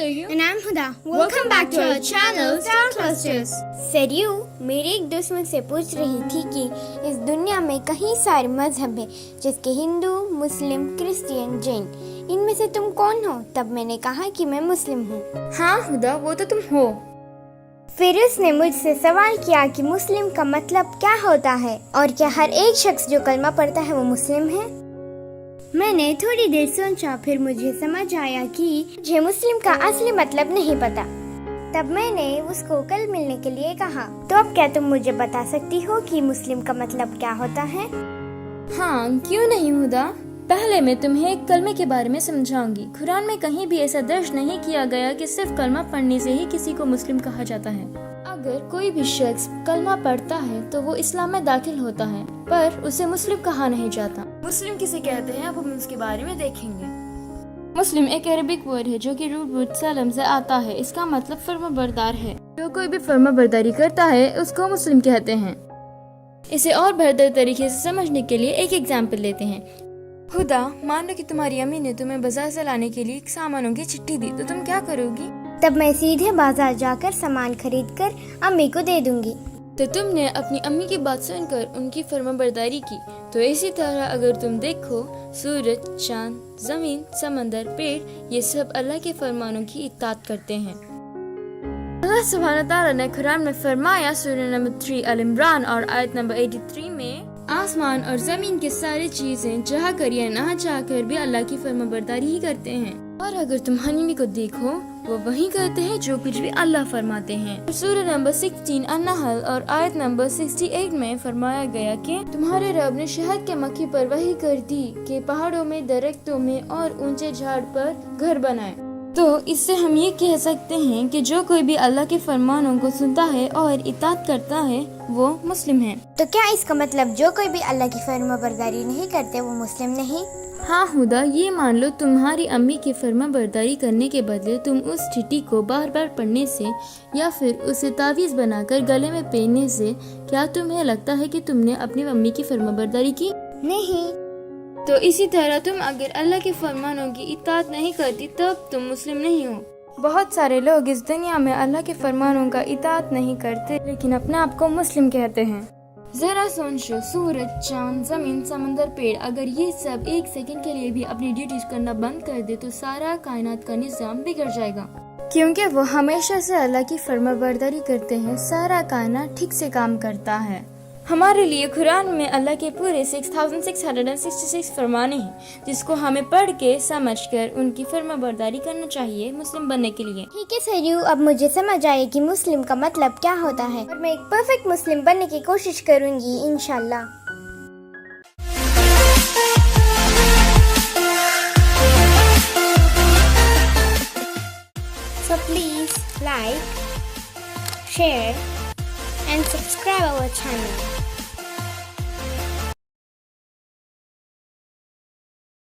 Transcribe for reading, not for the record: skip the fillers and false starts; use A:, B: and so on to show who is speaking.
A: are you?
B: And I'm Huda. Welcome back to our channel, Star Clusters.
C: Saryu, मेरी एक दोस्त मुझसे पूछ रही थी कि इस दुनिया में कई सारे मजहब हैं, जैसे हिंदू, मुस्लिम, क्रिश्चियन, जैन। इनमें से तुम कौन हो? तब मैंने कहा कि मैं मुस्लिम हूँ।
A: हाँ हुदा, वो तो तुम हो।
C: फिर उसने मुझसे सवाल किया कि मुस्लिम का मतलब क्या होता है और क्या हर एक शख्स जो कलमा पढ़ता है वो मुस्लिम है। मैंने थोड़ी देर सोचा, फिर मुझे समझ आया कि मुझे मुस्लिम का असली मतलब नहीं पता। तब मैंने उसको कल मिलने के लिए कहा। तो अब क्या तुम मुझे बता सकती हो कि मुस्लिम का मतलब क्या होता है?
A: हाँ, क्यों नहीं हुदा। पहले मैं तुम्हें कलमे के बारे में समझाऊंगी। कुरान में कहीं भी ऐसा दर्ज नहीं किया गया कि सिर्फ कलमा पढ़ने से ही किसी को मुस्लिम कहा जाता है। अगर कोई भी शख्स कलमा पढ़ता है तो वो इस्लाम में दाखिल होता है, पर उसे मुस्लिम कहा नहीं जाता। मुस्लिम किसे कहते हैं, अब हम उसके बारे में देखेंगे। मुस्लिम एक अरबिक वर्ड है जो कि रूट सलम से आता है। इसका मतलब फर्माबरदार है। जो कोई भी फर्माबरदारी करता है उसको मुस्लिम कहते हैं। इसे और बेहतर तरीके से समझने के लिए एक एग्जाम्पल लेते हैं। हुदा, मान लो कि तुम्हारी अम्मी ने तुम्हें बाजार से लाने के लिए सामानों की चिट्ठी दी, तो तुम क्या करोगी?
C: तब मैं सीधे बाजार जाकर सामान खरीद कर अम्मी को दे दूंगी।
A: तो तुमने अपनी अम्मी की बात सुनकर उनकी फर्माबरदारी की। तो इसी तरह अगर तुम देखो, सूरज, चांद, जमीन, समंदर, पेड़, ये सब अल्लाह के फरमानों की इत्तात करते हैं। अल्लाह सुब्हानहू व तआला ने कुरान में फरमाया, सूरह नंबर 3 अल इमरान और आयत नंबर 83 में, आसमान और जमीन के सारी चीजें चाह कर या ना चाह कर भी अल्लाह की फर्माबरदारी ही करते हैं। और अगर तुम हनीमी को देखो, वो वही करते हैं जो कुछ भी अल्लाह फरमाते हैं। सूरह नंबर 16 अन-नहल और आयत नंबर 68 में फरमाया गया कि तुम्हारे रब ने शहद के मक्खी पर वही कर दी कि पहाड़ों में, दरख्तों में और ऊंचे झाड़ पर घर बनाए। तो इससे हम ये कह सकते हैं कि जो कोई भी अल्लाह के फरमानों को सुनता है और इताअत करता है वो मुस्लिम है।
C: तो क्या इसका मतलब जो कोई भी अल्लाह की फर्माबरदारी नहीं करते वो मुस्लिम नहीं?
A: हाँ हुदा, ये मान लो तुम्हारी अम्मी की फर्माबरदारी करने के बदले तुम उस चिट्ठी को बार बार पढ़ने से या फिर उसे तावीज़ बनाकर गले में पहनने से क्या तुम्हें लगता है कि तुमने अपनी अम्मी की फर्माबरदारी की?
C: नहीं।
A: तो इसी तरह तुम अगर अल्लाह के फरमानों की इताअत नहीं करती तब तुम मुस्लिम नहीं हो। बहुत सारे लोग इस दुनिया में अल्लाह के फरमानों का इताअत नहीं करते लेकिन अपने आप को मुस्लिम कहते हैं। जरा सोचो, सूरज, चांद, जमीन, समंदर, पेड़, अगर ये सब एक सेकंड के लिए भी अपनी ड्यूटीज करना बंद कर दे तो सारा कायनात का निजाम बिगड़ जाएगा, क्योंकि वो हमेशा से अल्लाह की फर्माबरदारी करते हैं। सारा कायनात ठीक से काम करता है। हमारे लिए कुरान में अल्लाह के पूरे 6666 फरमाने हैं, जिसको हमें पढ़ के समझ कर उनकी फर्माबरदारी करना चाहिए मुस्लिम बनने के लिए।
C: ठीक है सरयू, अब मुझे समझ आया कि मुस्लिम का मतलब क्या होता है और मैं एक परफेक्ट मुस्लिम बनने की कोशिश करूंगी इंशाल्लाह। So please like, share and subscribe our channel.